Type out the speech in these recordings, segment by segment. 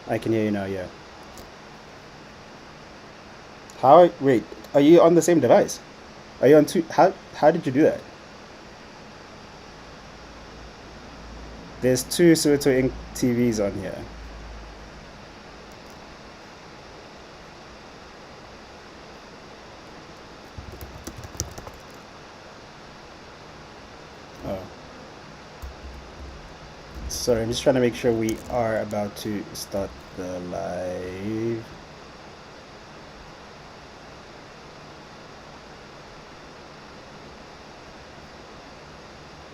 I can hear you now, yeah. How, wait, are you on the same device? Are you on two? How did you do that? There's two Soweto Inc. TVs on here. Oh, sorry, I'm just trying to make sure we are about to start the live.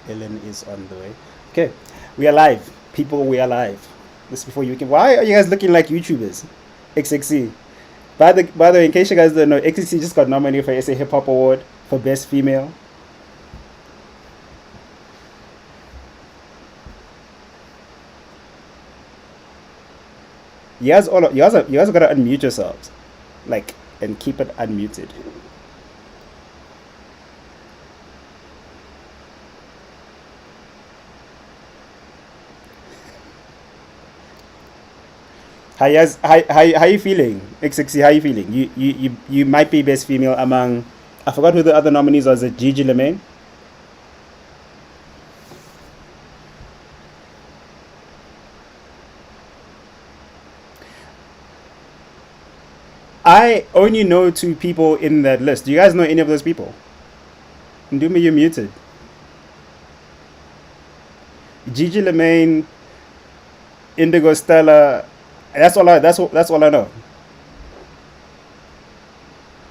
Ellen is on the way. Okay, we are live. People, we are live. This is before you can. Why are you guys looking like YouTubers? XXC. By the way, in case you guys don't know, XXC just got nominated for SA Hip Hop Award for Best Female. You guys gotta unmute yourselves, like, and keep it unmuted. How you guys, how you feeling? XXC, how you feeling? You might be best female among. I forgot who the other nominees was. It Gigi Lemaine? I only know two people in that list. Do you guys know any of those people? Ndumi, you're muted. Gigi Lemaine, Indigo Stella. That's all I know.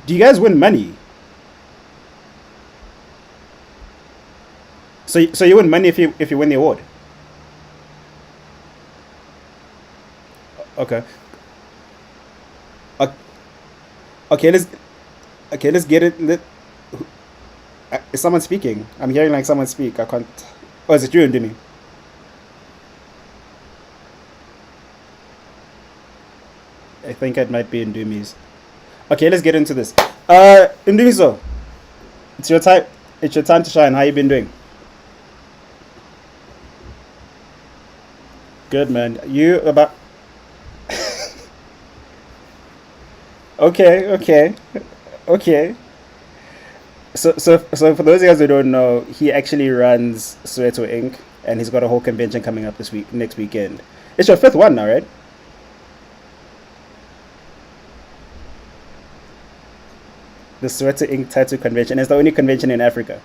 Do you guys win money? So you win money if you win the award. Okay. O- Okay, let's get it. Is someone speaking? I'm hearing like someone speak. I can't. Oh, is it you, Ndumi? I think it might be Ndumi's. Okay, let's get into this. Ndumiso, it's your time. It's your time to shine. How you been doing? Good, man. You about? Okay, okay, okay. So for those of you guys who don't know, he actually runs Soweto Inc. and he's got a whole convention coming up next weekend. It's your fifth one now, right? The Soweto Inc. Tattoo Convention. It's the only convention in Africa.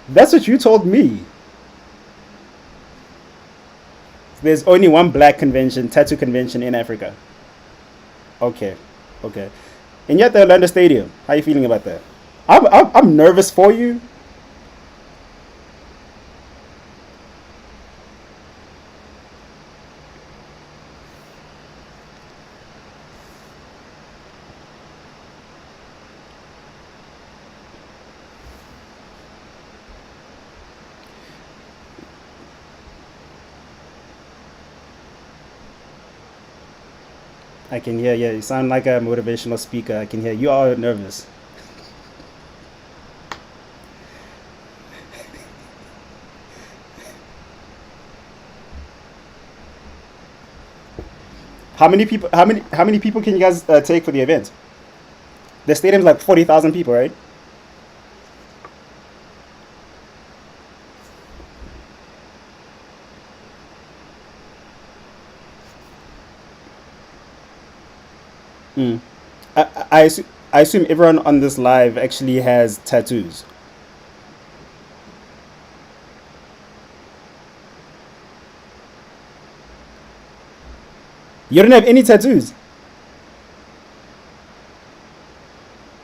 That's what you told me. There's only one black convention, tattoo convention in Africa. Okay, okay. And yet the Orlando Stadium. How you feeling about that? I'm nervous for you. I can hear. Yeah, you sound like a motivational speaker. I can hear you are nervous. How many people can you guys take for the event? The stadium's like 40,000 people, right? Mm. I assume everyone on this live actually has tattoos. You don't have any tattoos.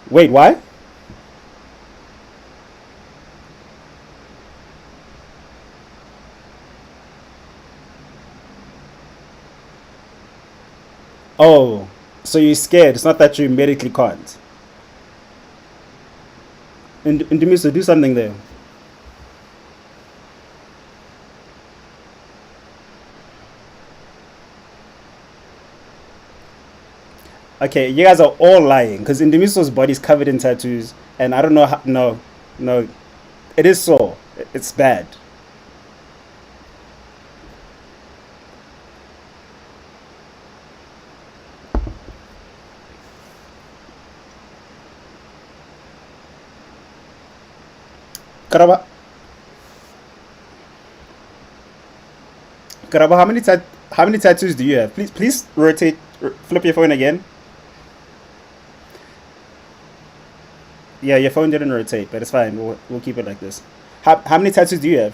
Wait, why? Oh, so you're scared. It's not that you medically can't. And Demiso, do something there. Okay, you guys are all lying because Indemiso's body is covered in tattoos, and I don't know how. No, no, it is so. It's bad. Karaba, Karaba, how many tattoos do you have? Please rotate, flip your phone again. Yeah, your phone didn't rotate, but it's fine. We'll keep it like this. How many tattoos do you have?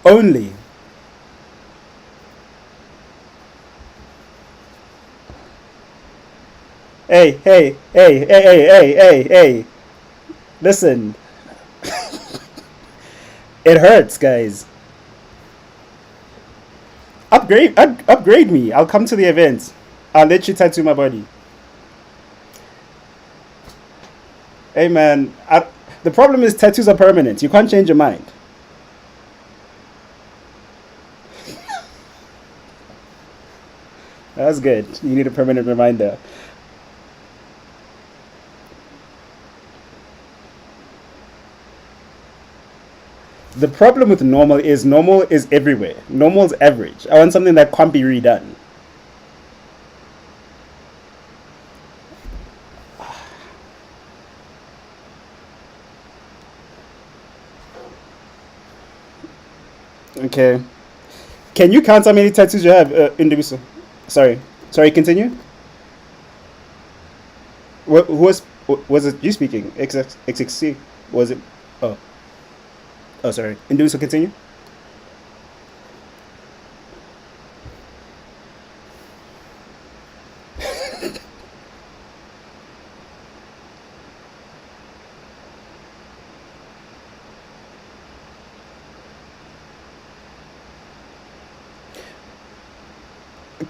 Only. Hey. Listen, it hurts, guys. Upgrade me. I'll come to the event. I'll let you tattoo my body. Hey, man. The problem is tattoos are permanent. You can't change your mind. That's good. You need a permanent reminder. The problem with normal is everywhere. Normal is average. I want something that can't be redone. Okay. Can you count how many tattoos you have, Indubiso? Sorry. Continue. Who was it? You speaking? XXC? Was it? Oh, sorry. Indubiso, continue.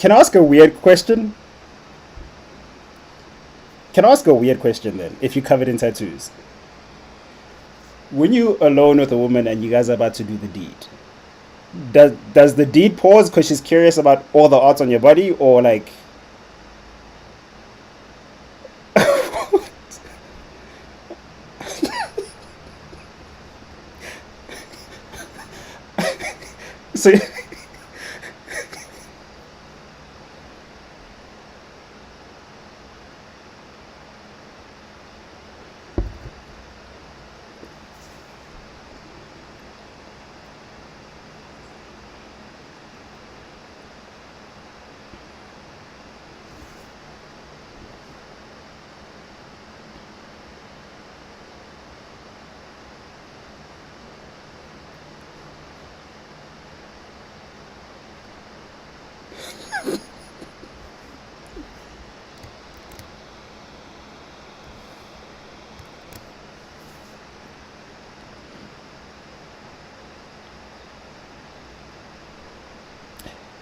Can I ask a weird question? Can I ask a weird question then? If you're covered in tattoos, when you alone with a woman and you guys are about to do the deed, does the deed pause because she's curious about all the arts on your body, or like?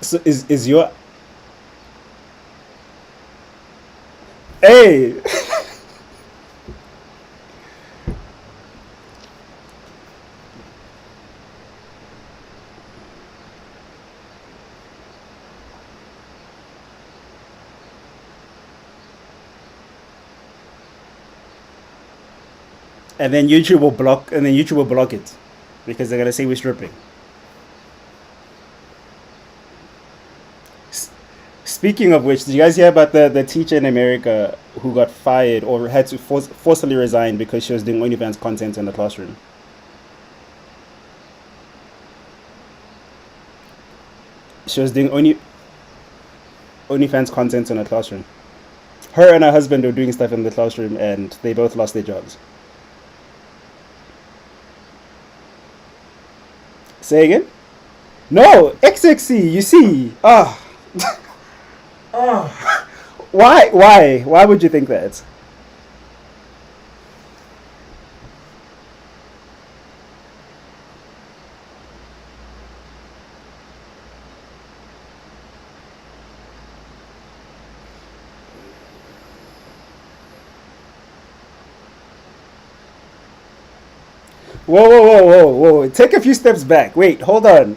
So is your hey? And then YouTube will block it because they're gonna say we're stripping. Speaking of which, did you guys hear about the teacher in America who got fired or had to forcibly resign because she was doing OnlyFans content in the classroom? She was doing OnlyFans content in the classroom. Her and her husband were doing stuff in the classroom, and they both lost their jobs. Say again? No, XXC. You see, why would you think that? Whoa! Take a few steps back. Wait, hold on.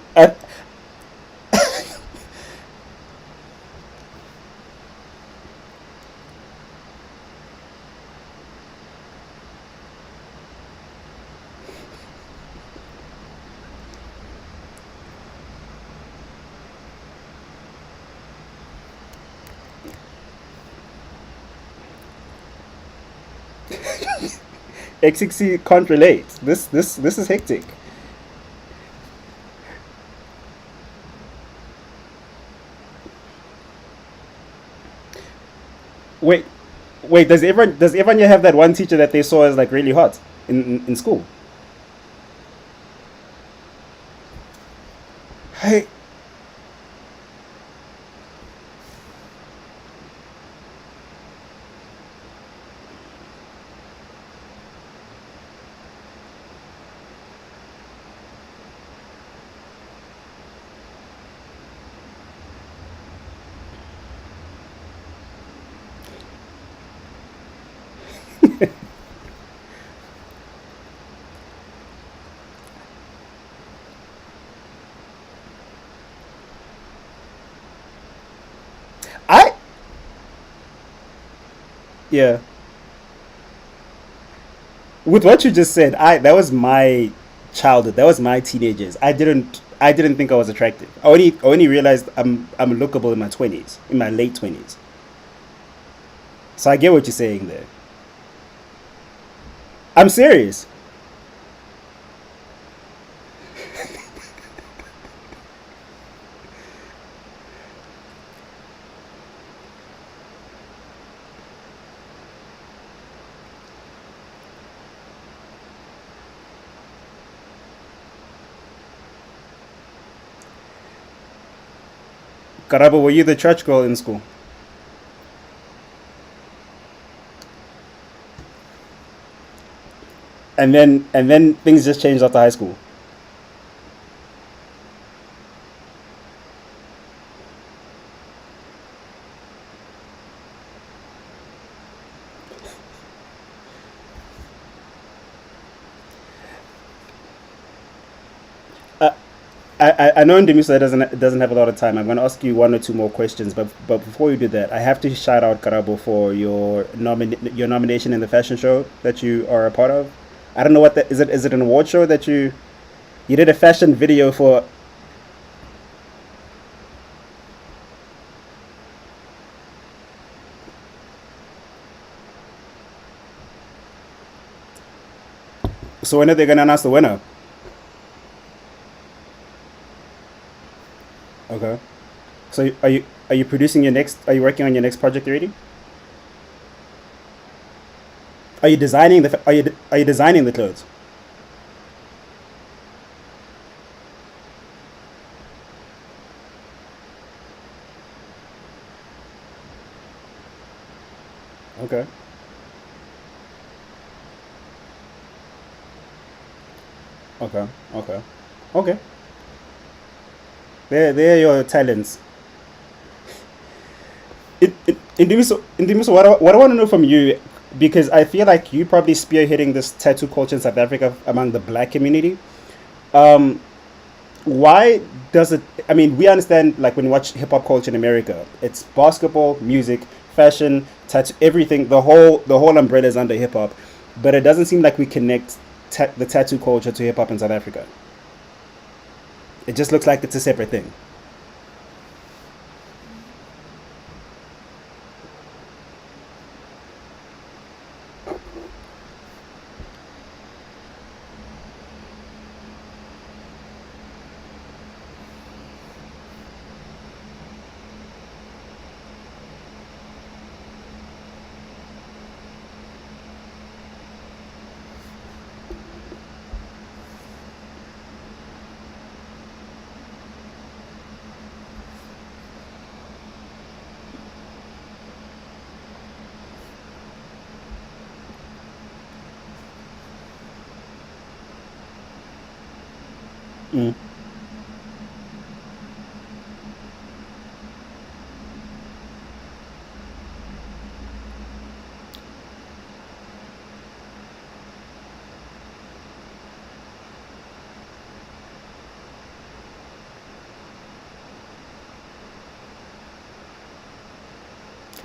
XXC can't relate. This is hectic. Wait, wait. Does everyone have that one teacher that they saw as like really hot in school? Hey, I yeah. With what you just said, I that was my childhood. That was my teenagers. I didn't think I was attractive. I only realized I'm lookable in my twenties, in my late twenties. So I get what you're saying there. I'm serious. Karabo, were you the church girl in school? And then things just changed after high school. Uh, I know Ndemisa doesn't have a lot of time. I'm going to ask you one or two more questions, but before you do that, I have to shout out Karabo for your nomination in the fashion show that you are a part of. I don't know what that is. Is it an award show that you did a fashion video for? So when are they going to announce the winner? Okay. So are you producing your next? Are you working on your next project already? Are you designing the clothes? Okay. Okay. Okay. Okay. They're your talents. In Dimiso, what I want to know from you, because I feel like you probably spearheading this tattoo culture in South Africa among the black community. Um, why does it? I mean, we understand like when we watch hip hop culture in America, it's basketball, music, fashion, tattoo, everything. The whole umbrella is under hip hop, but it doesn't seem like we connect the tattoo culture to hip hop in South Africa. It just looks like it's a separate thing. Mm.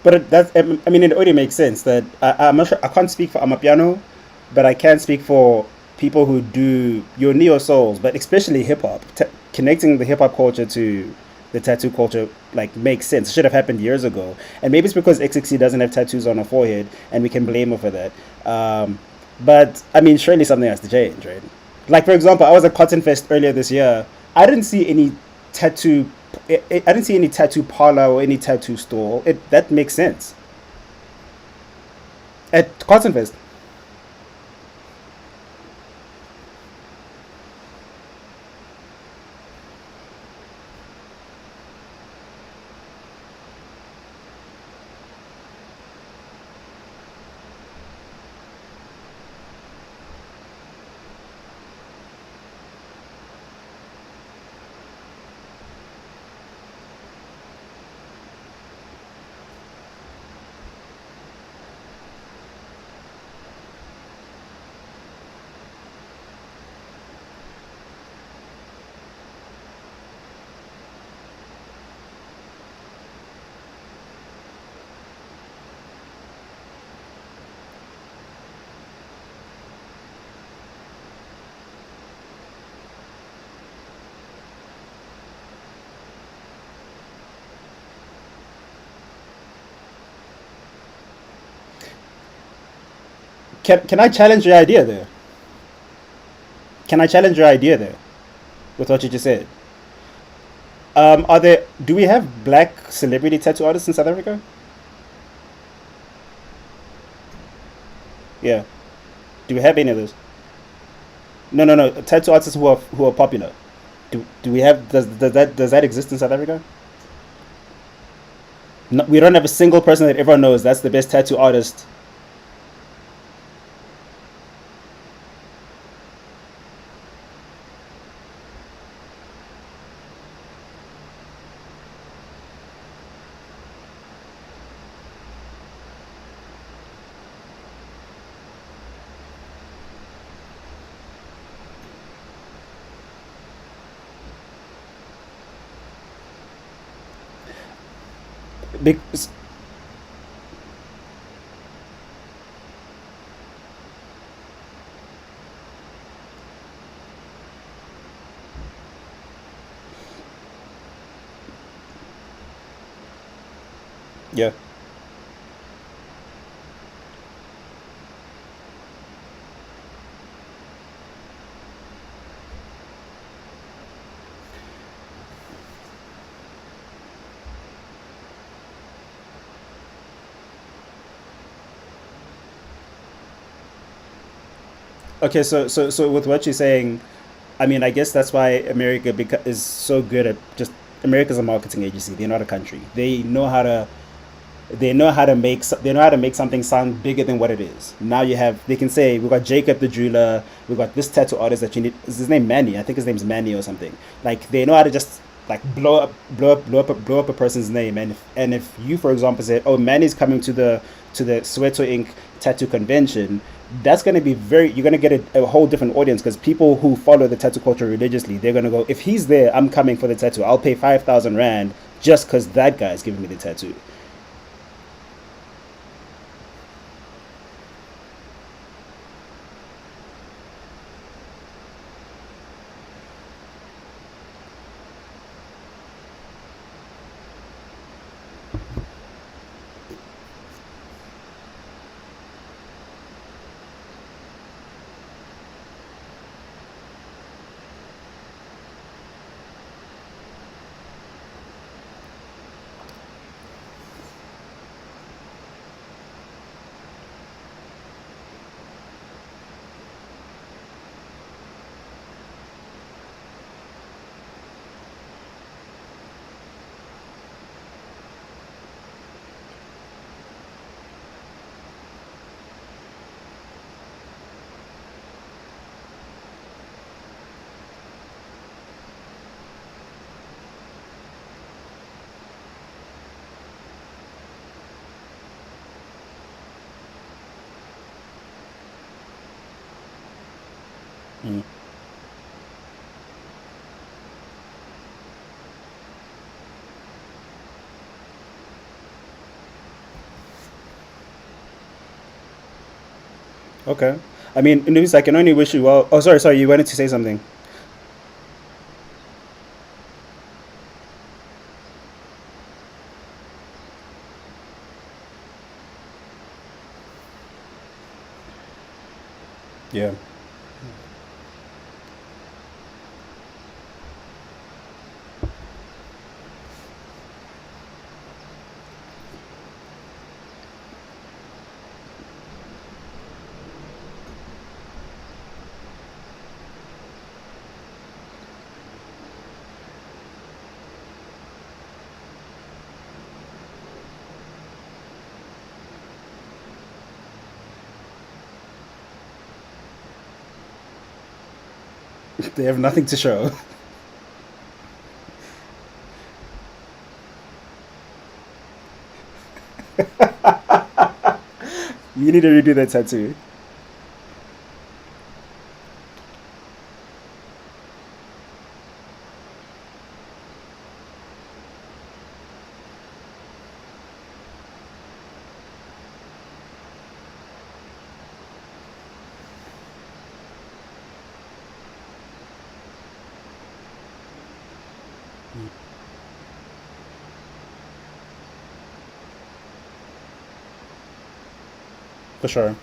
That's, I mean, it already makes sense that I'm not sure. I can't speak for Amapiano, but I can speak for people who do your neo souls, but especially hip hop, connecting the hip hop culture to the tattoo culture like makes sense. It should have happened years ago, and maybe it's because XXC doesn't have tattoos on her forehead, and we can blame her for that. But I mean, surely something has to change, right? Like for example, I was at Cotton Fest earlier this year. I didn't see any tattoo. I didn't see any tattoo parlor or any tattoo store. That makes sense at Cotton Fest. Can I challenge your idea there? Can I challenge your idea there with what you just said? Are there? Do we have black celebrity tattoo artists in South Africa? Yeah. Do we have any of those? No, no, no. Tattoo artists who are popular. Do we have? Does that exist in South Africa? No, we don't have a single person that everyone knows. That's the best tattoo artist. Because, yeah. Okay, so with what you're saying, I mean, I guess that's why America is so good at just America's a marketing agency. They're not a country. They know how to make something sound bigger than what it is. Now you have they can say we got Jacob the jeweler, we got this tattoo artist that you need. Is his name Manny? I think his name's Manny or something. Like they know how to just like blow up a person's name. And if you, for example, say, oh, Manny's coming to the Soweto Inc. tattoo convention, that's going to be very you're going to get a whole different audience because people who follow the tattoo culture religiously, they're going to go, if he's there, I'm coming for the tattoo. I'll pay 5,000 rand just because that guy's giving me the tattoo. Mm. Okay. I mean, Nubis, I can only wish you well. Oh, sorry, sorry. You wanted to say something. Yeah. They have nothing to show. You need to redo that tattoo. For sure.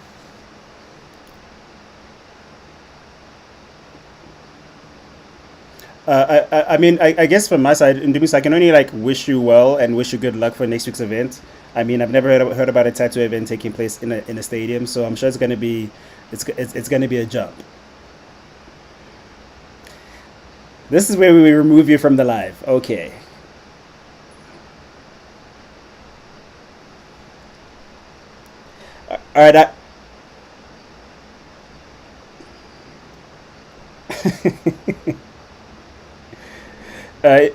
I mean, I guess from my side, in Dumis, I can only like wish you well and wish you good luck for next week's event. I mean, I've never heard about a tattoo event taking place in a stadium, so I'm sure it's gonna be a jump. This is where we remove you from the live. Okay. All right. I,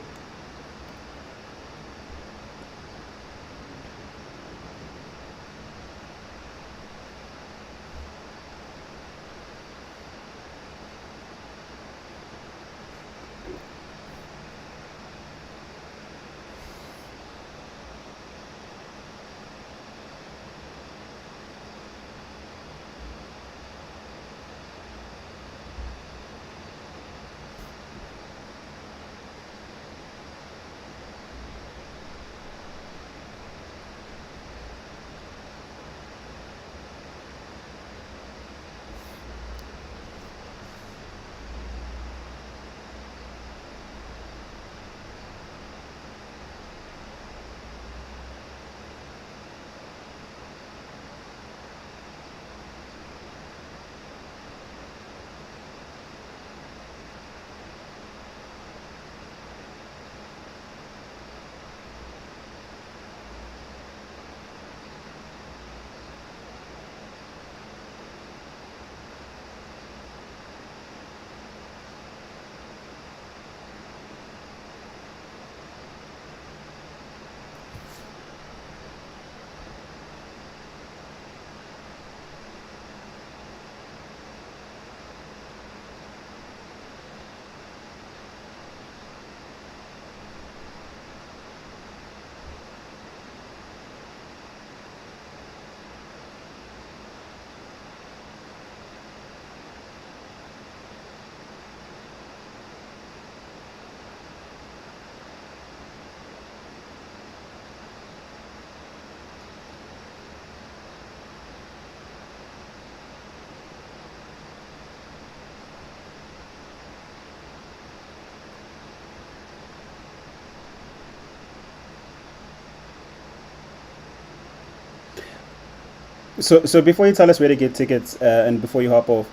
so before you tell us where to get tickets and before you hop off,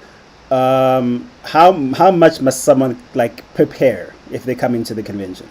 how much must someone like prepare if they're coming to the convention?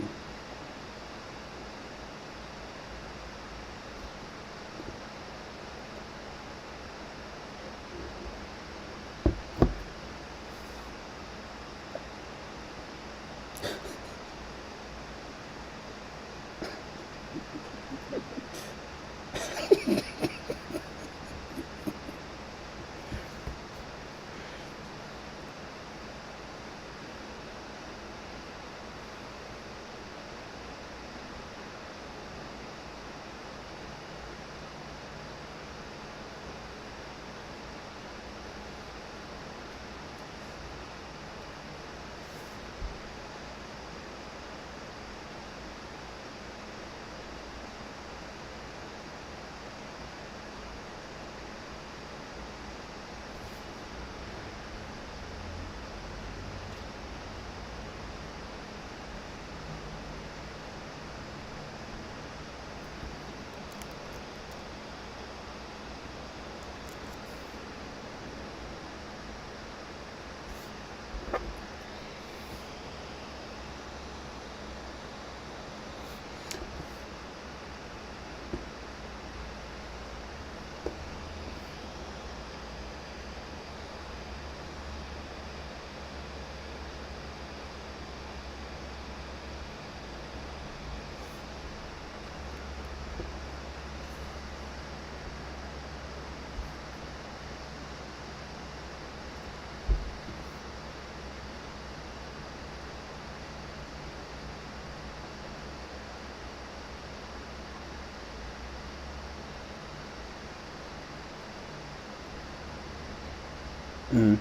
Mm.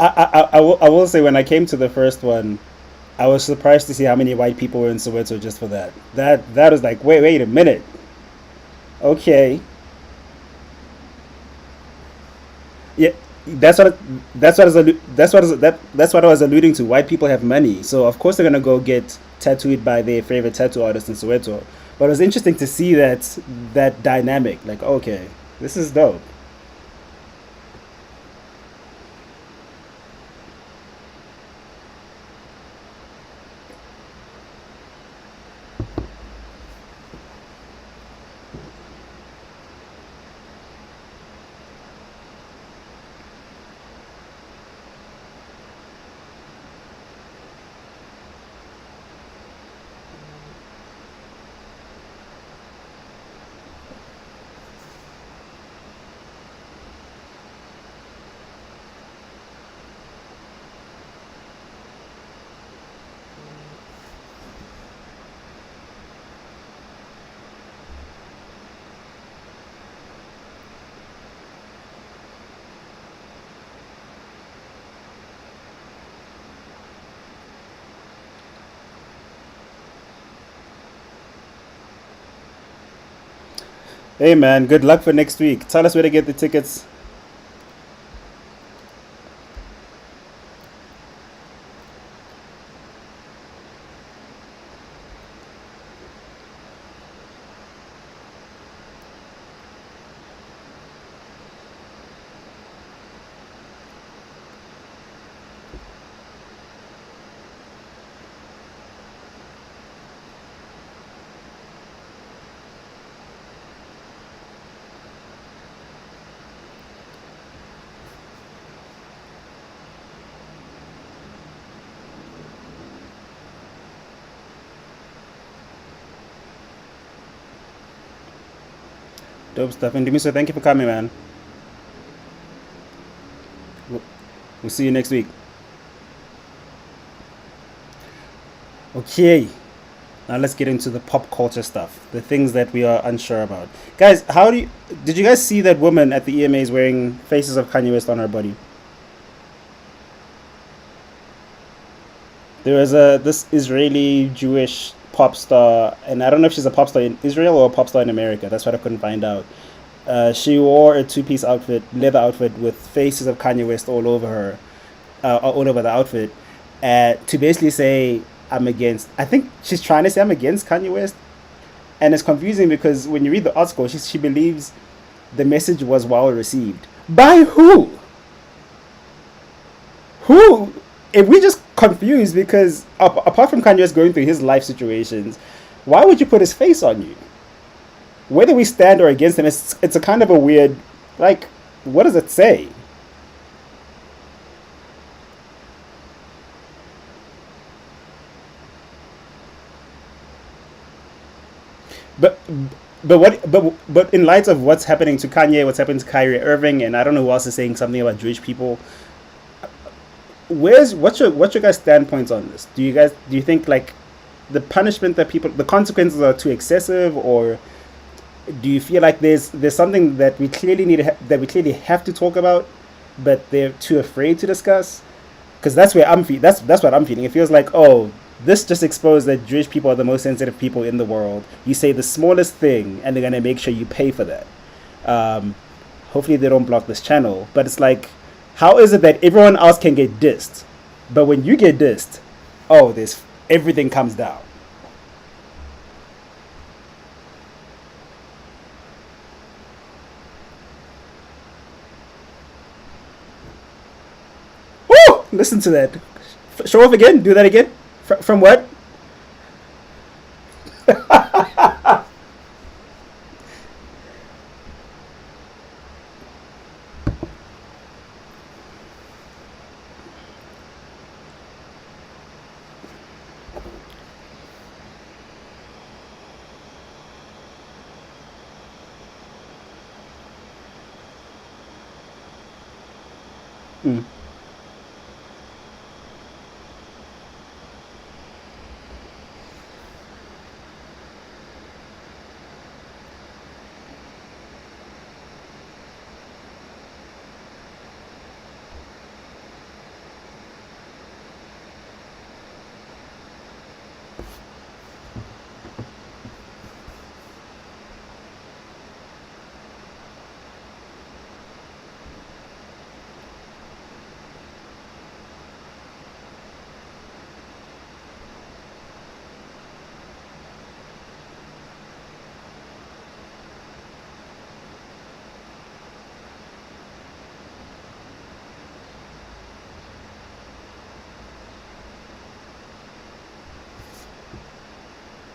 I will say when I came to the first one, I was surprised to see how many white people were in Soweto just for that. That was like, wait a minute, okay, yeah, that's what I was alluding to. White people have money, so of course they're gonna go get tattooed by their favorite tattoo artist in Soweto. But it was interesting to see that dynamic. Like, okay, this is dope. Hey man, good luck for next week. Tell us where to get the tickets. Dope stuff. And Demiso, thank you for coming, man. We'll we'll see you next week. Okay, now let's get into the pop culture stuff, the things that we are unsure about. Guys, did you guys see that woman at the EMAs wearing faces of Kanye West on her body? There was a this Israeli Jewish pop star, and I don't know if she's a pop star in Israel or a pop star in America. That's what I couldn't find out. She wore a two-piece outfit, leather outfit, with faces of Kanye West all over her, all over the outfit, to basically say, "I'm against." I think she's trying to say, "I'm against Kanye West," and it's confusing because when you read the article, she believes the message was well received. By who? Who? If we just confused because apart from Kanye West going through his life situations, why would you put his face on you? Whether we stand or against him, it's a kind of a weird, like, what does it say? But but in light of what's happening to Kanye, what's happening to Kyrie Irving, and I don't know who else is saying something about Jewish people. What's your guys' standpoints on this? Do you think like the punishment that people the consequences are too excessive, or do you feel like there's something that we clearly that we clearly have to talk about, but they're too afraid to discuss? Because that's what I'm feeling. It feels like, oh, this just exposed that Jewish people are the most sensitive people in the world. You say the smallest thing, and they're gonna make sure you pay for that. Um, Hopefully they don't block this channel. But it's like, how is it that everyone else can get dissed, but when you get dissed, oh, this everything comes down. Woo! Listen to that. Show off again. Do that again. From what? Mm.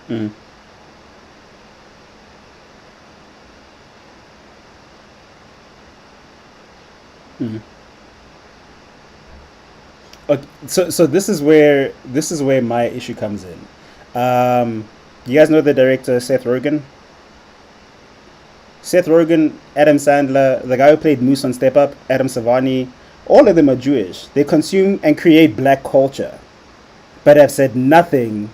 Mm. Mm. Okay, so this is where my issue comes in. You guys know the director Seth Rogen? Seth Rogen, Adam Sandler, the guy who played Moose on Step Up, Adam Savani, all of them are Jewish. They consume and create black culture, but have said nothing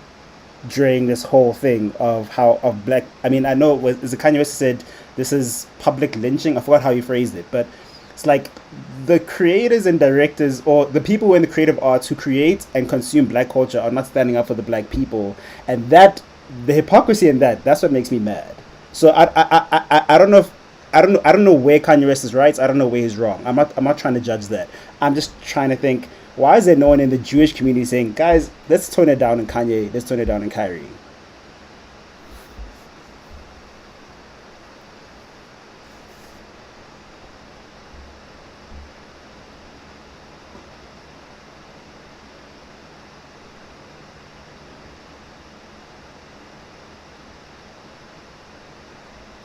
during this whole thing of how of black. I mean, I know it was the Kanye West said this is public lynching. I forgot how you phrased it, but it's like the creators and directors or the people in the creative arts who create and consume black culture are not standing up for the black people, and that the hypocrisy in that's what makes me mad. So I don't know if I don't know where Kanye West is right. I don't know where he's wrong. I'm not trying to judge that. I'm just trying to think, why is there no one in the Jewish community saying, guys, let's tone it down in Kanye, let's tone it down in Kyrie?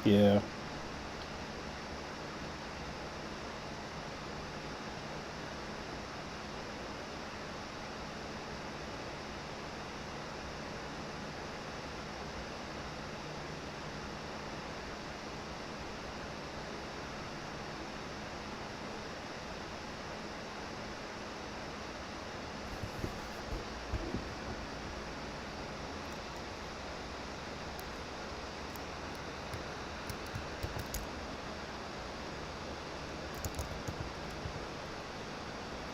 Yeah.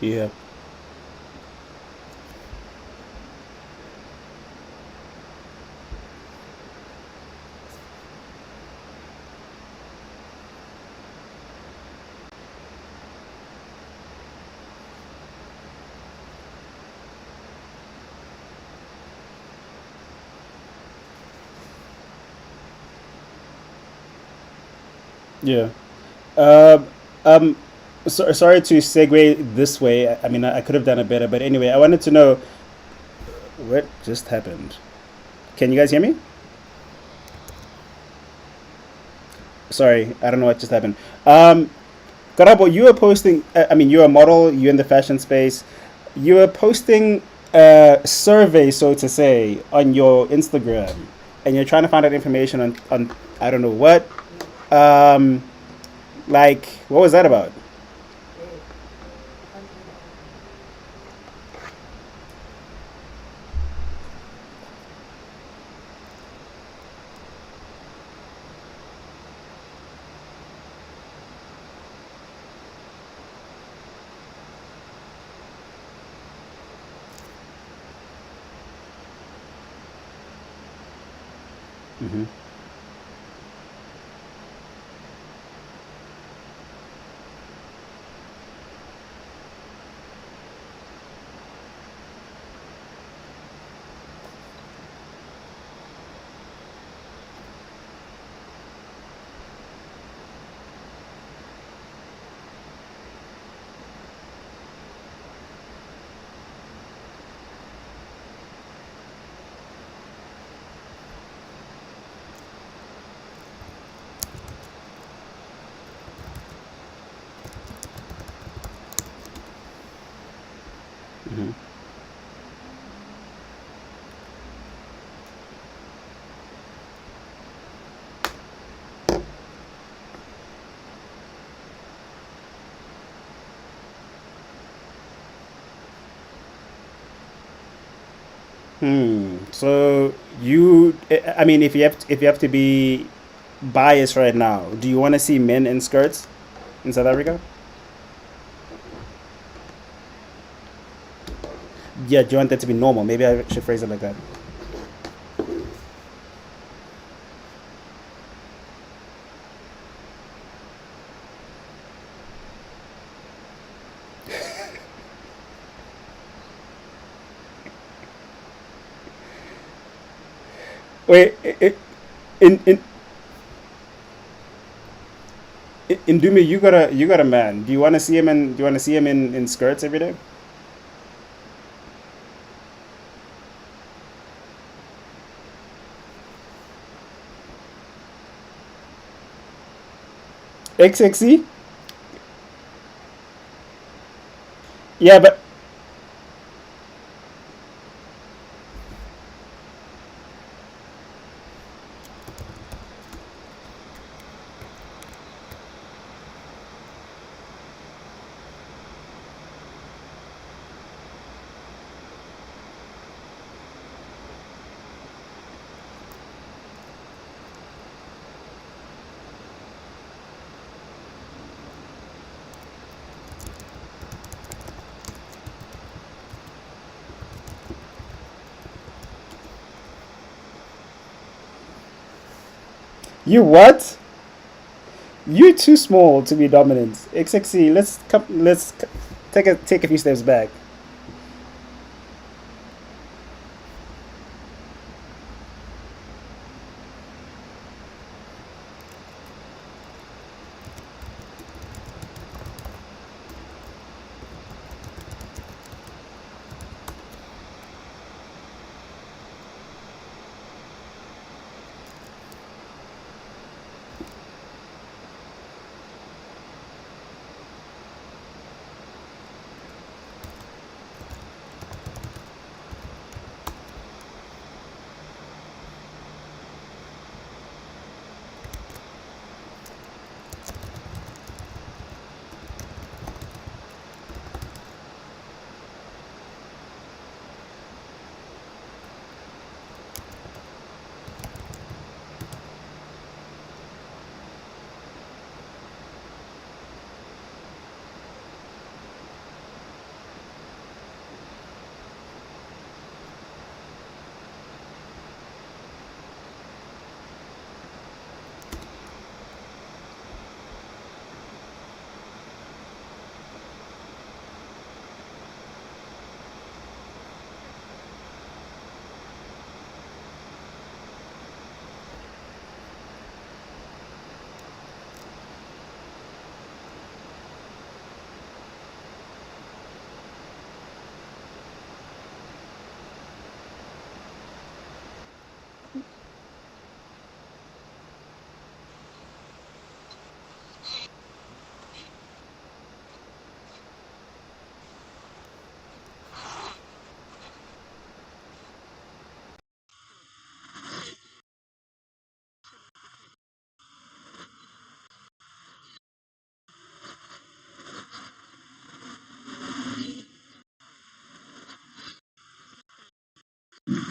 Yeah. Yeah. Um, um, sorry to segue this way. I mean, I could have done it better, but anyway, I wanted to know what just happened. Can you guys hear me? Sorry, I don't know what just happened. Garabo, you were posting. I mean, you're a model. You're in the fashion space. You were posting a survey, so to say, on your Instagram, and you're trying to find out information on I don't know what. Um, like, what was that about? Hmm. Hmm. So I mean, if you have to be biased right now, do you want to see men in skirts in South Africa? Yeah, do you want that to be normal? Maybe I should phrase it like that. Wait, in in Dumi, you got a man. Do you want to see him in? Do you want to see him in skirts every day? XXC? Yeah, but you what? You're too small to be dominant. XXC, take a few steps back.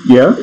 Yeah.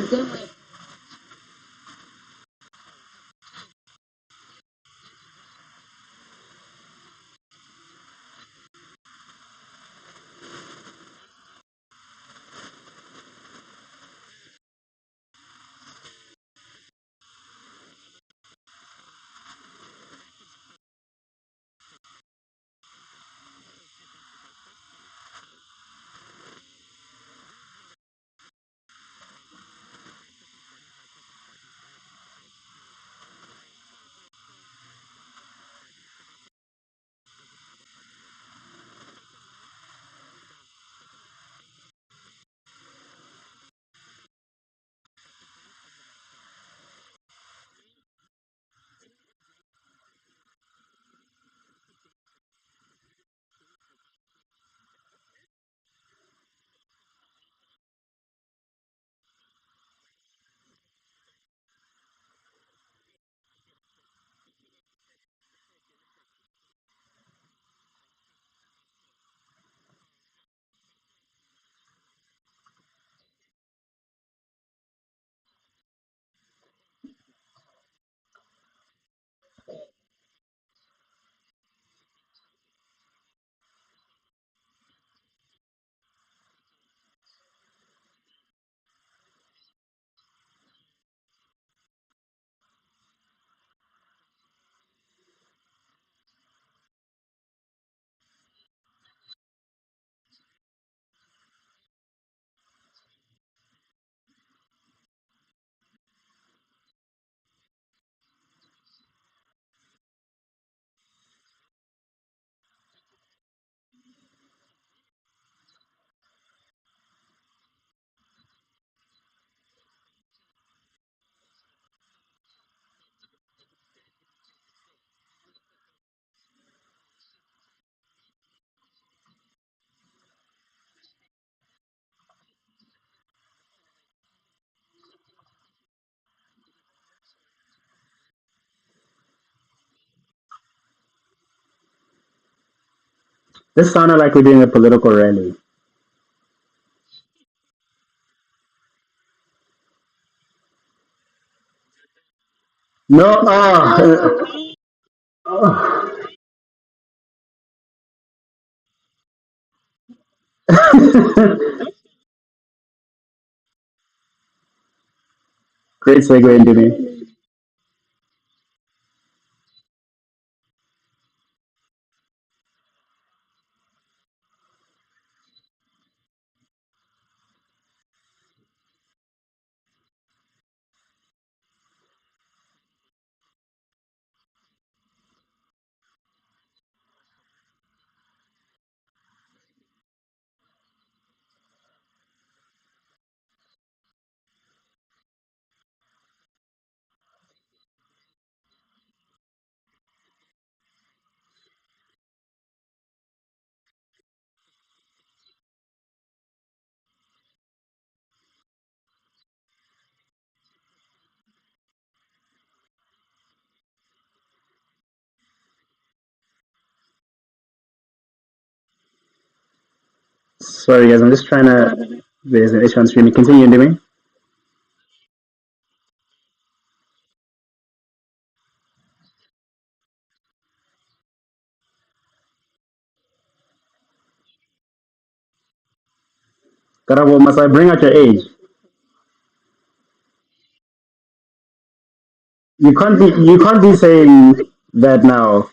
This sounded like we're doing a political rally. No, oh. Great segue into me. Sorry, guys, I'm just trying to. There's an issue on streaming. Continue into me. Karabo, must I bring out your age? You can't be. You can't be saying that now.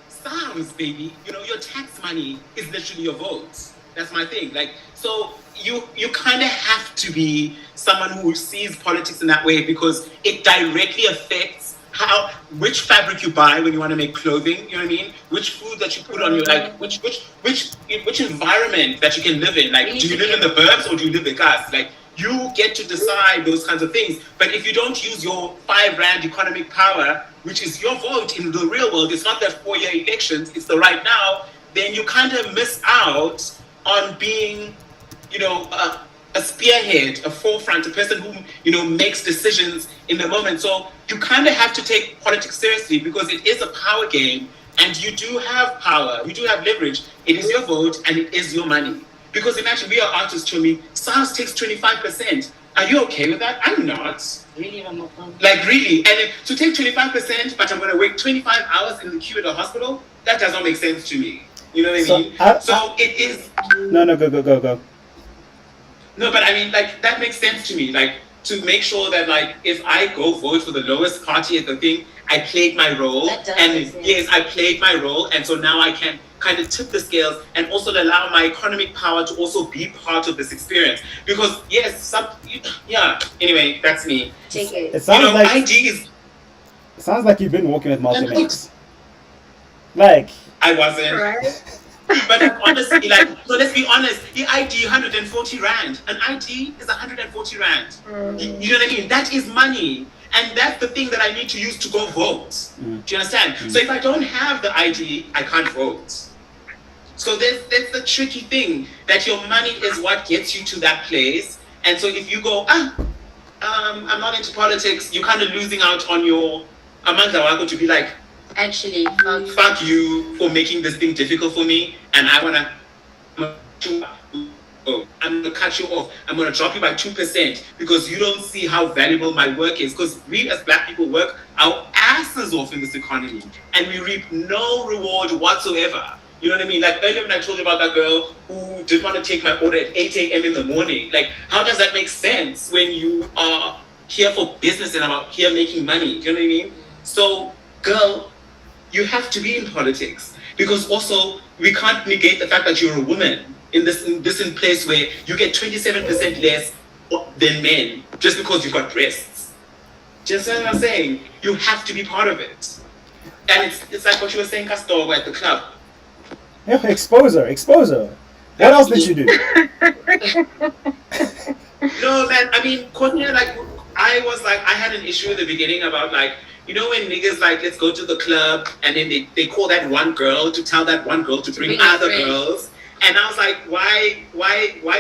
SARS, baby. You know, your tax money is literally your votes. That's my thing. Like, so you kind of have to be someone who sees politics in that way because it directly affects how which fabric you buy when you want to make clothing. You know what I mean? Which food that you put on your like which environment that you can live in. Like, do you live in the burbs or do you live in gas? Like, you get to decide those kinds of things. But if you don't use your R5 economic power, which is your vote in the real world, it's not that 4-year elections, it's the right now, then you kind of miss out on being, you know, a spearhead, a forefront, a person who, you know, makes decisions in the moment. So you kind of have to take politics seriously because it is a power game and you do have power, you do have leverage. It is your vote and it is your money. Because imagine we are artists, Chomi. SARS takes 25%. Are you okay with that? I'm not. Really, I'm not. Like, really. And to take 25%, but I'm going to wait 25 hours in the queue at the hospital, that does not make sense to me. You know what I mean? So it is. No, no, go. No, but I mean, like, that makes sense to me. Like, to make sure that, like, if I go vote for the lowest party at the thing, I played my role. And yes, I played my role. And so now I can kind of tip the scales and also allow my economic power to also be part of this experience. Because, yes, yeah, anyway, that's me. It sounds like ID is. It sounds like you've been working with multimates. Like, I wasn't. Right. But honestly, like, so let's be honest, the ID 140 Rand. An ID is 140 Rand. You know what I mean? That is money. And that's the thing that I need to use to go vote. Do you understand? So if I don't have the ID, I can't vote. So that's the tricky thing, that your money is what gets you to that place. And so if you go, I'm not into politics, you're kind of losing out on your Amanda Wako to be like, Actually, fuck you for making this thing difficult for me, and I'm gonna cut you off. I'm gonna drop you by 2% because you don't see how valuable my work is. Because we as black people work our asses off in this economy, and we reap no reward whatsoever. You know what I mean? Like earlier when I told you about that girl who didn't want to take my order at 8 a.m. in the morning. Like, how does that make sense when you are here for business and I'm here making money? You know what I mean? So, girl, you have to be in politics, because also we can't negate the fact that you're a woman in this place where you get 27% less than men just because you've got breasts. Just what I'm saying, you have to be part of it. And it's like what you were saying, Castor, at the club. Yeah, expose her. What else did you do? No, man. I mean, Courtney, like, I had an issue at the beginning about, like, you know, when niggas like, let's go to the club, and then they call that one girl to tell that one girl to bring other girls. And I was like, why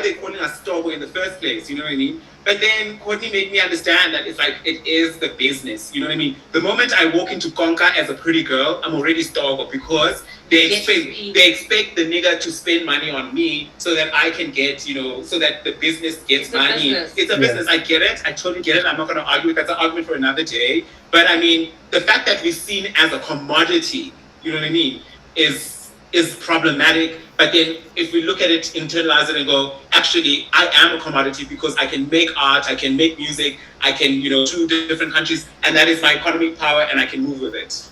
they calling us Starboy in the first place? You know what I mean? But then Courtney made me understand that it's like, it is the business. You know what I mean? The moment I walk into Conca as a pretty girl, I'm already Starboy, because they expect the nigga to spend money on me so that I can get, you know, so that the business gets money. It's a business. I get it. I totally get it. I'm not going to argue with that. That's an argument for another day. But I mean, the fact that we're seen as a commodity, you know what I mean, is problematic. But then if we look at it, internalize it and go, actually, I am a commodity because I can make art, I can make music, I can, you know, to different countries, and that is my economic power, and I can move with it.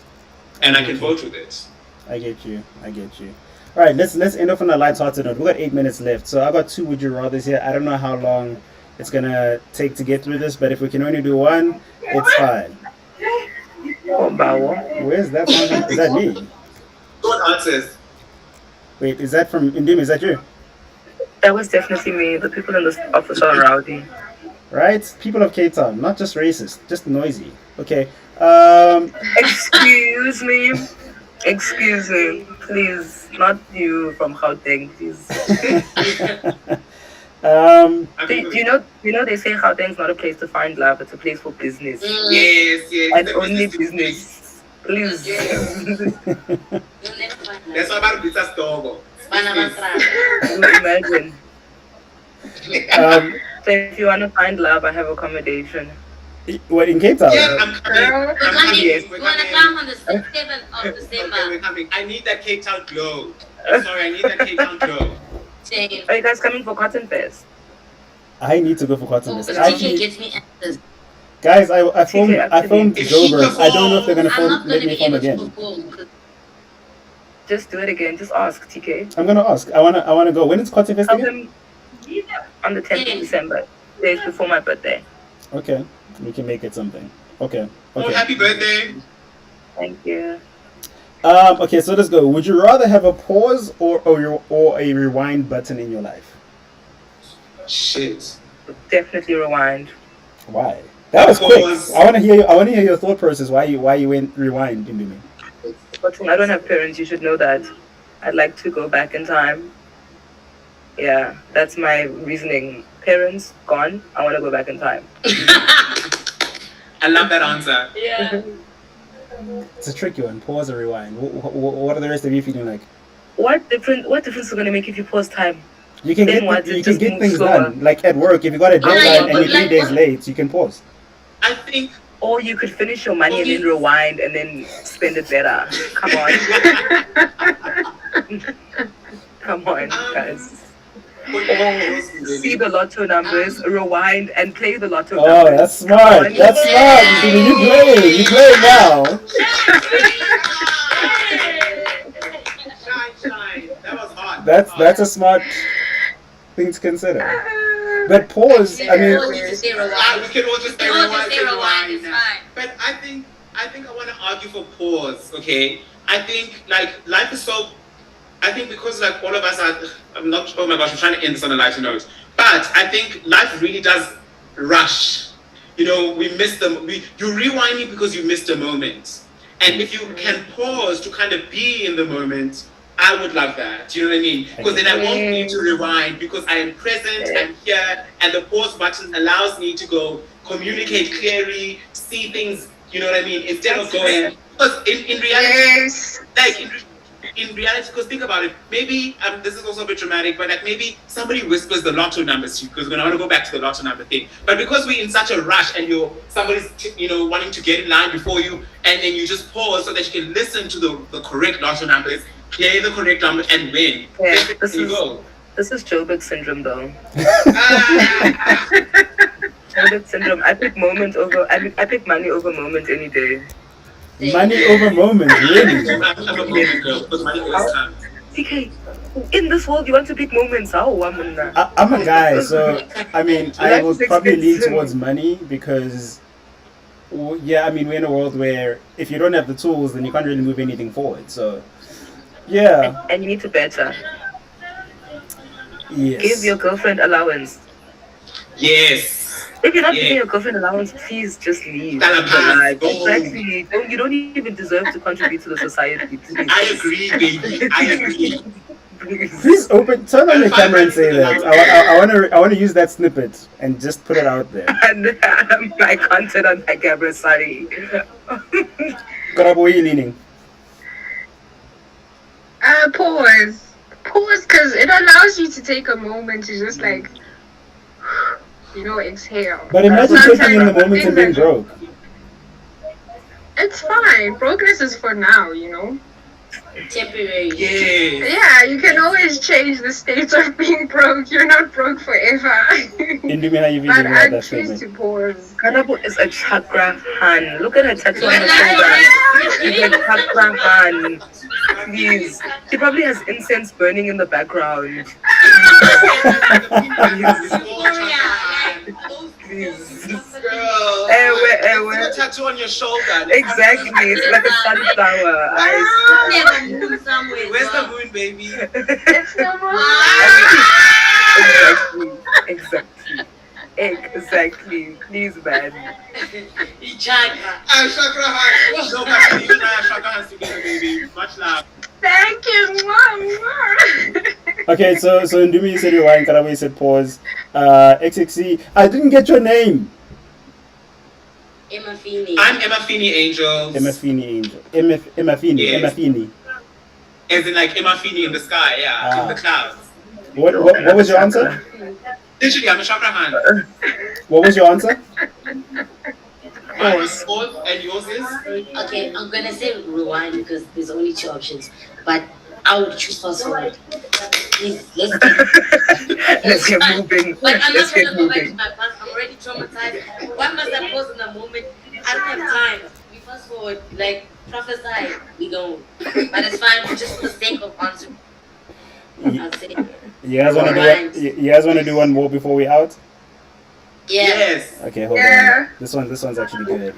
And I can vote with it. I get you. All right, let's end off on a light-hearted note. We've got 8 minutes left, so I got 2 would you rathers here. I don't know how long it's gonna take to get through this, but if we can only do one, it's fine. Where's that from? Is that me? Good answers. Wait, is that from Indimi? Is that you? That was definitely me. The people in this office are rowdy. Right? People of Cape Town, not just racist, just noisy. Okay. Excuse me. Please. Not you from Gauteng, please. Do you know they say Gauteng's not a place to find love, it's a place for business. Yes. And only business. Please. That's why about this Togo. Imagine. So if you want to find love, I have accommodation. What, in Cape Town? Yeah, I'm coming. You want to come on the 7th of December? Okay, we're coming. I need that Cape Town glow. I need that Cape Town glow. Same. Are you guys coming for Cotton Fest? I need to go for Cotton Fest. TK gets me answers. Guys, I phoned If Joburg. she I don't know if they're gonna I'm not let going to me be phone able again. to perform. Just do it again. Just ask, TK. I'm gonna ask. I wanna go. When is Cotton Fest Tell again? him on the 10th of December, days before my birthday. Okay, we can make it something. Okay. Oh, happy birthday. Thank you. Okay, so let's go. Would you rather have a pause or a rewind button in your life? Shit. Definitely rewind. Why? That was quick. Pause. I want to hear your thought process. Why you went rewind into me? But I don't have parents. You should know that. I'd like to go back in time. Yeah, that's my reasoning. Parents gone. I want to go back in time. I love that answer. Yeah. It's a tricky one. Pause or rewind. What are the rest of you feeling like? What difference is it going to make if you pause time? You can Then what? get Just get move things slower. done. Like at work, if you got a deadline and you're 3 days late, you can pause. I think. Or you could finish your money and then rewind and then spend it better. Come on. Come on, guys. See the lotto numbers, rewind, and play the lotto numbers. Oh, that's smart. That's smart. You play now. Shine. That was hot. That's a smart thing to consider. But pause. I mean, We can all just say rewind. It's fine. But I think I want to argue for pause. Okay, I think like life is so. I think because like all of us are. I'm not. Oh my gosh, I'm trying to end this on a lighter note. But I think life really does rush. You know, we miss them. You rewinding because you missed a moment. And if you can pause to kind of be in the moment, I would love that. Do you know what I mean? Because then I won't need to rewind because I am present, I'm here, and the pause button allows me to go communicate clearly, see things, you know what I mean? Instead of going, because in reality, like in reality, because think about it, maybe, this is also a bit dramatic, but like maybe somebody whispers the lotto numbers to you, because I want to go back to the lotto number thing. But because we're in such a rush and somebody's, wanting to get in line before you, and then you just pause so that you can listen to the correct lotto numbers, play the correct number, and win. Yeah, this is Joburg syndrome, though. Joburg syndrome. I pick money over moment any day. Money over moment, really? I'm a moment girl, because money always comes. TK, in this world, you want to pick moments. I'm a guy, so I mean, I will probably lean towards money because, yeah, I mean, we're in a world where if you don't have the tools, then you can't really move anything forward. So, yeah. And you need to better. Yes. Give your girlfriend allowance. Yes. If you're not giving your girlfriend allowance, please just leave. Exactly. You don't even deserve to contribute to the society. Please. I agree, baby. I agree. Please turn on the camera and say that. I want to use that snippet and just put it out there. And my content on my camera, sorry. Karabo, where are you leaning? Pause, because it allows you to take a moment to just like, exhale. But imagine taking in the moment and being broke. It's fine. Brokenness is for now, Temporary. Yeah, you can always change the state of being broke. You're not broke forever. Indumi, how you feeling But about I that choose statement? to pause. Karabo is a chakra han. Look at her tattoo on her shoulder. It's a chakra han. Please. She probably has incense burning in the background. Please. Girl. A tattoo on your shoulder. Exactly. It's like a sunflower. Where's the moon, baby? It's the Exactly. Please, man. Chakra hands. No, but even chakra hands together, baby. Much love. Thank you, Mom. Okay, so Ndumi, you said rewind, Karabo, you said pause. XXC, I didn't get your name. Emma Feeney. I'm Emma Feeney Angels. Emma Feeney Angel. Emma Feeney. Yes. Emma Feeney. As in like Emma Feeney in the sky, in the clouds. What was your answer? Literally, I'm a chakra hand. What was your answer? Mine is pause, and yours is? Okay, I'm gonna say rewind because there's only two options. But I would choose fast forward. Please, let's get moving. But I'm Let's not get gonna go back moving. to my past. I'm already traumatized. Why must I pause in the moment? I don't have time. We fast forward, like prophesy, we don't. But it's fine, just for the sake of answering. I'll say You guys want to do one more before we out? yeah. Yes. Okay, hold on. This one's actually good.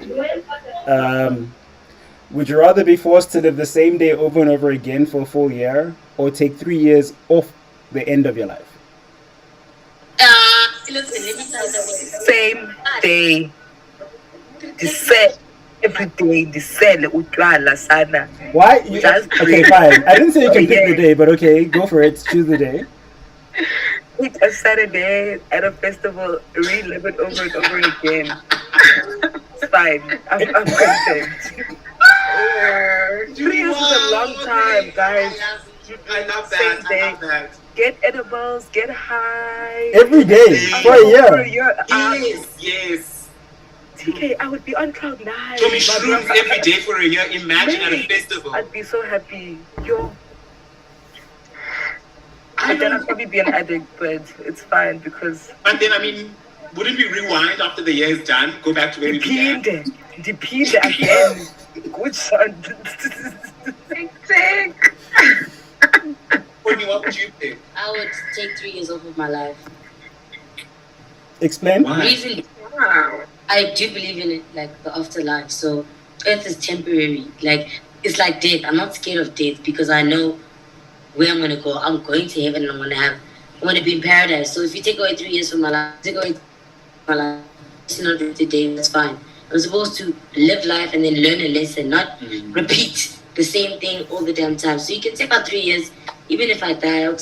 Would you rather be forced to live the same day over and over again for a full year, or take 3 years off the end of your life? Listen, let me tell you something. Same day. Every day, sana. Why? That's Okay, great. fine. I didn't say you can pick the day, but okay, go for it. Choose the day. Eat a Saturday at a festival, relive it over and over again. It's fine. I'm content. 3 years is a long time, guys. I love Same that. day. I love that. Get edibles, get high. Every day for a year. Yes. TK, I would be on cloud 9. To be shrooms every day for a year. Imagine at a festival. I'd be so happy. But then I'd probably be an addict, but it's fine because. But then, I mean, wouldn't we rewind after the year is done? Go back to where we began? Depende again. Good son. Take. Courtney, what would you pick? I would take 3 years off of my life. Explain. Why? Reason, Wow. I do believe in it, like the afterlife. So Earth is temporary. Like it's like death. I'm not scared of death because I know where I'm gonna go. I'm going to heaven and I'm gonna be in paradise. So if you take away 3 years from my life, it's not the day, that's fine. I'm supposed to live life and then learn a lesson, not repeat the same thing all the damn time. So you can say about 3 years, even if I die, I'm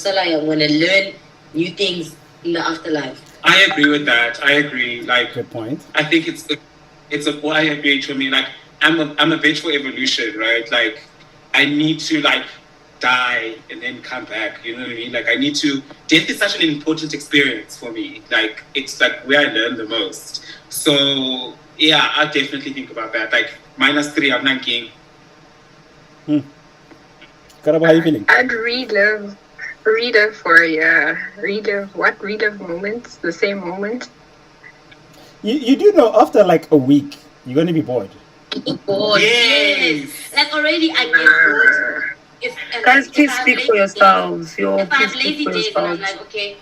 going to learn new things in the afterlife. I agree with that. I agree. Like, Good point. I think it's a I agree for me. Like, I'm a bitch for evolution, right? Like, I need to like die and then come back. You know what I mean? Like, I need to. Death is such an important experience for me. Like, it's like where I learn the most. So yeah, I definitely think about that. Like, -3, I'm not king. Karabo, how are you feeling? I'd relive moments, the same moment. You do know after like a week you're gonna be bored. Bored, yes. Like already I get bored. Guys, please speak for yourselves. If I have lazy days and I'm like, okay,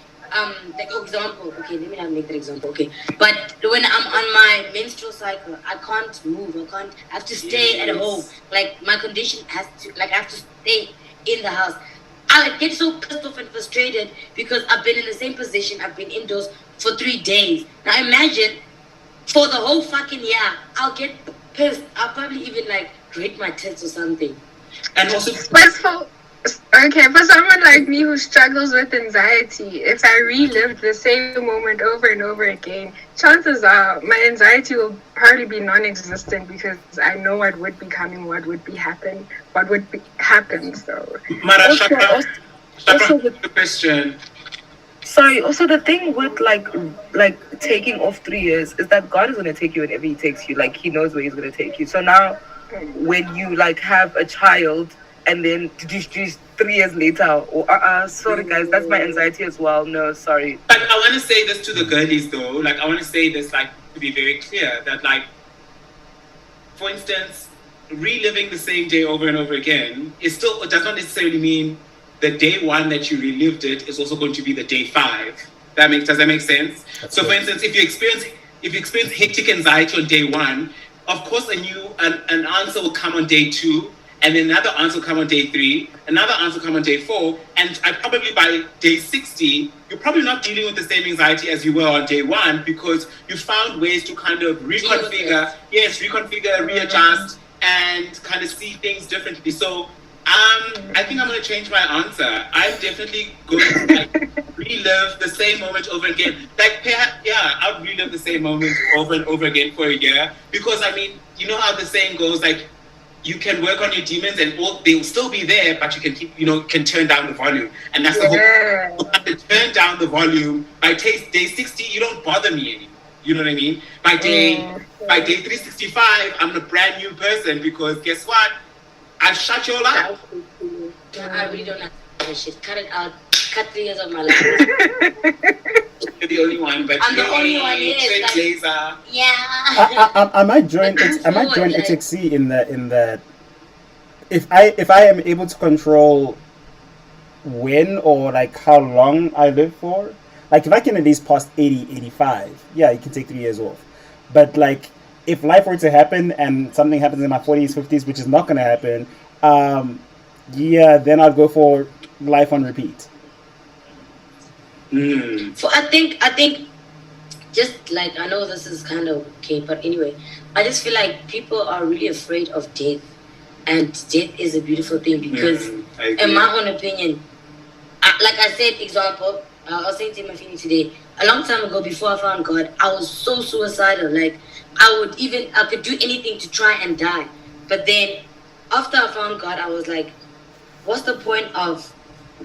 like example, okay, let me not make that example, okay. But when I'm on my menstrual cycle, I can't move, I have to stay at home. Like my condition has to, like I have to stay in the house. I get so pissed off and frustrated because I've been in the same position, I've been indoors for 3 days. Now imagine, for the whole fucking year, I'll get pissed. I'll probably even like grate my tits or something. And also, for someone like me who struggles with anxiety, if I relived the same moment over and over again, chances are my anxiety will probably be non-existent because I know what would be coming, what would happen. So, Mara, also the question. Sorry, also the thing with like taking off 3 years is that God is gonna take you whenever He takes you. Like He knows where He's gonna take you. So now, when you like have a child and then 3 years later, sorry guys, that's my anxiety as well. No, sorry. Like, I want to say this to the girlies though. Like, I want to say this like to be very clear that like, for instance, reliving the same day over and over again it does not necessarily mean the day 1 that you relived it is also going to be the day 5. Does that make sense? That's so, for instance, if you experience hectic anxiety on day 1, of course, an answer will come on day 2, and then another answer will come on day 3, another answer will come on day 4, and probably by day 60, you're probably not dealing with the same anxiety as you were on day 1 because you found ways to kind of reconfigure, readjust, and kind of see things differently. So, I think I'm going to change my answer. I'm definitely going to like, relive the same moment over again. Like, I'll relive the same moment over and over again for a year. Because, I mean, you know how the saying goes, like, you can work on your demons and they'll still be there, but you can keep, can turn down the volume. And that's the whole thing. You have to turn down the volume. By day 60, you don't bother me anymore. You know what I mean? By day 365, I'm a brand new person because guess what? I'll shut your life. I really don't like that shit. Cut it out. Cut 3 years of my life. You're the only one, but I'm the only one. Yes. Laser. Yeah. I might join. I might join XXC in that. If I am able to control when or like how long I live for, like if I can at least pass 80, 85, yeah, you can take 3 years off. But like, if life were to happen and something happens in my 40s, 50s, which is not going to happen, then I'll go for life on repeat. So I think, just like, I know this is kind of okay, but anyway, I just feel like people are really afraid of death, and death is a beautiful thing because, in my own opinion, like I said, example, I was saying to my feeling today, a long time ago before I found God, I was so suicidal, like, I could do anything to try and die. But then after I found God, I was like, what's the point of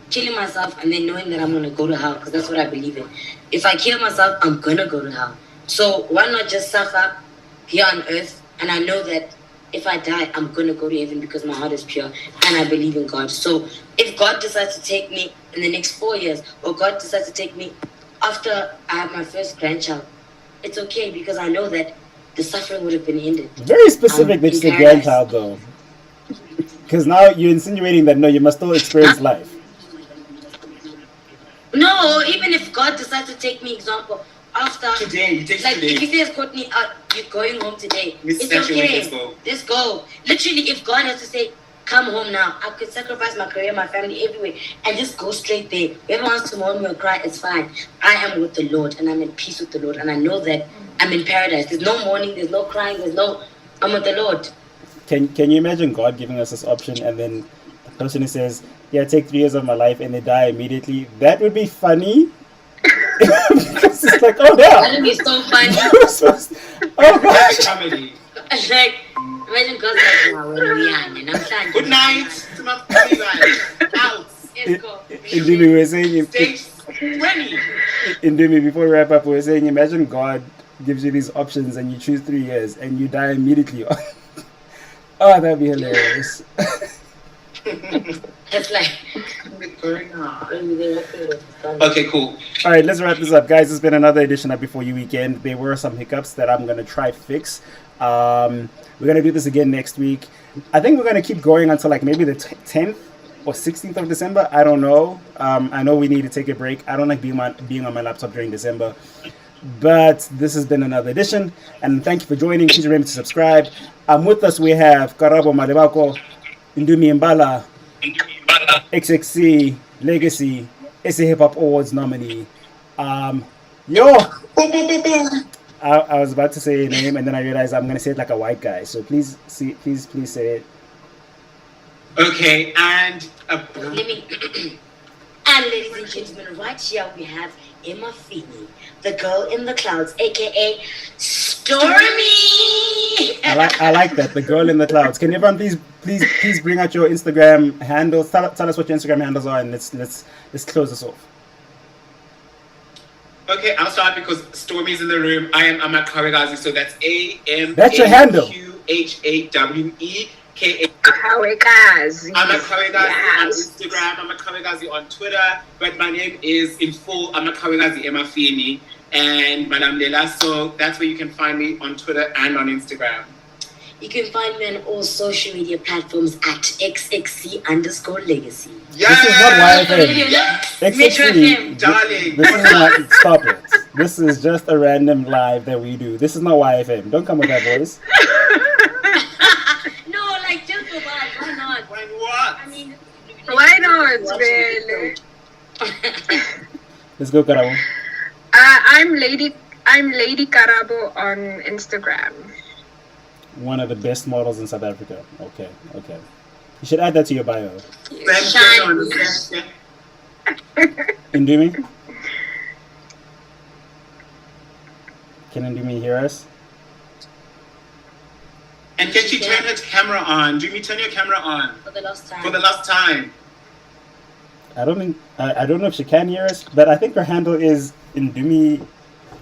killing myself and then knowing that I'm going to go to hell? Because that's what I believe in. If I kill myself, I'm going to go to hell. So why not just suffer here on earth? And I know that if I die, I'm going to go to heaven because my heart is pure and I believe in God. So if God decides to take me in the next 4 years, or God decides to take me after I have my first grandchild, it's okay because I know that the suffering would have been ended. Very specific that it's a grandchild, though. Because now you're insinuating that, no, you must still experience life. No, even if God decides to take me, example, after... Today, like, if He says, Courtney, you're going home today, it's okay. Let's go. Literally, if God has to say, come home now, I could sacrifice my career, my family, everywhere, and just go straight there. Whoever wants to mourn me or cry, it's fine. I am with the Lord, and I'm in peace with the Lord, and I know that I'm in paradise. There's no mourning, there's no crying, I'm with the Lord. Can you imagine God giving us this option and then the person who says, "Yeah, take 3 years of my life," and they die immediately? That would be funny. Because it's like, oh That yeah. would be so funny. Oh That's gosh. comedy. Like, imagine God's like, wow, when we hang, and I'm trying Good night to my family guys. Out. Let's go. Indeed, we were saying Stage 20. Indeed, before we wrap up, we were saying, imagine God gives you these options and you choose 3 years and you die immediately. Oh, that'd be hilarious. It's like, Okay, cool. All right, let's wrap this up, guys. It's been another edition of Before You Weekend. There were some hiccups that I'm gonna try fix. We're gonna do this again next week. I think we're gonna keep going until like maybe the 10th or 16th of December. I don't know. I know we need to take a break. I don't like being on my laptop during December. But this has been another edition, and thank you for joining. Please remember to subscribe. With us we have Karabo Malebako, Ndumi Mbala, XXC, Legacy, SA Hip Hop Awards nominee. I was about to say a name and then I realized I'm gonna say it like a white guy. So please say it. Okay, and let me. And ladies and gentlemen, right here we have Emma Feeney, the girl in the clouds, aka Stormy. I like that, the girl in the clouds. Can everyone please bring out your Instagram handles? Tell us what your Instagram handles are, and let's close this off. okay, I'll start because Stormy's in the room. I am Ahmad Kawegazi, so that's AMAQUHAWEKAZI. That's your handle. Kawegazi. Ahmad Kawegazi on Yes. Instagram, Ahmad Kawegazi on Twitter, but my name is in full Ahmad Kawegazi Emma Feeney and Madame Lela, so that's where you can find me on Twitter and on Instagram. You can find me on all social media platforms at XXC_legacy. Yes! This is not YFM. Metro FM. Darling. This is not. Stop it. This is just a random live that we do. This is not YFM. Don't come with that voice. No, like just for that. Why not? Why what? I mean, Why not, man? Let's go, Karabo. I'm Lady Karabo on Instagram. One of the best models in South Africa. Okay. You should add that to your bio. Shine. Indumi? Can Indumi hear us? And can she turn her camera on? Do me turn your camera on for the last time. for the last time? I don't know if she can hear us, but I think her handle is Indumi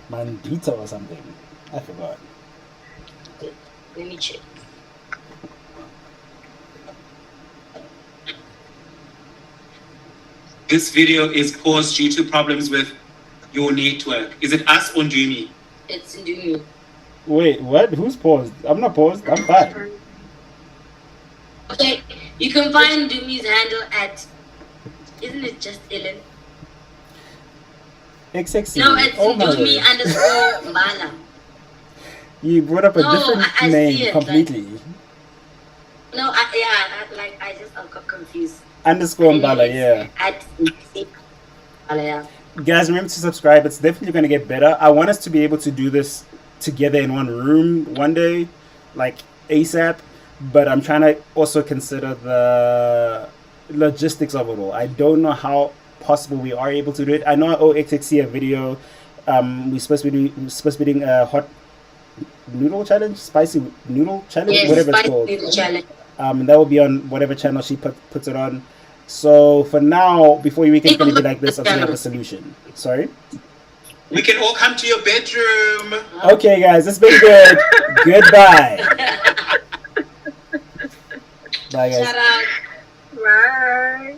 Mandito or something. I forgot. Let me check. This video is paused due to problems with your network. Is it us or Ndumi? It's Ndumi. Wait, what? Who's paused? I'm not paused. I'm fine. Okay, you can find Ndumi's handle at. Isn't it just Ellen? XXC. No, it's Oh my Ndumi God. underscore Mbala. You brought up a No, different I see name it, completely. No, I just got confused. Underscore Mbala, yeah. At Mbala, yeah. Guys, remember to subscribe. It's definitely going to get better. I want us to be able to do this together in one room one day, like ASAP. But I'm trying to also consider the logistics of it all. I don't know how possible we are able to do it. I know I owe XXC a video. We're supposed to be doing a hot noodle challenge, spicy noodle challenge, Yes, whatever it's spicy called. noodle challenge. And that will be on whatever channel she puts it on. So for now, before you weekend, it's going to be like this until we have a solution. Sorry. We can all come to your bedroom. Okay, guys, it's been good. Goodbye. Bye, guys. Shout out. Bye.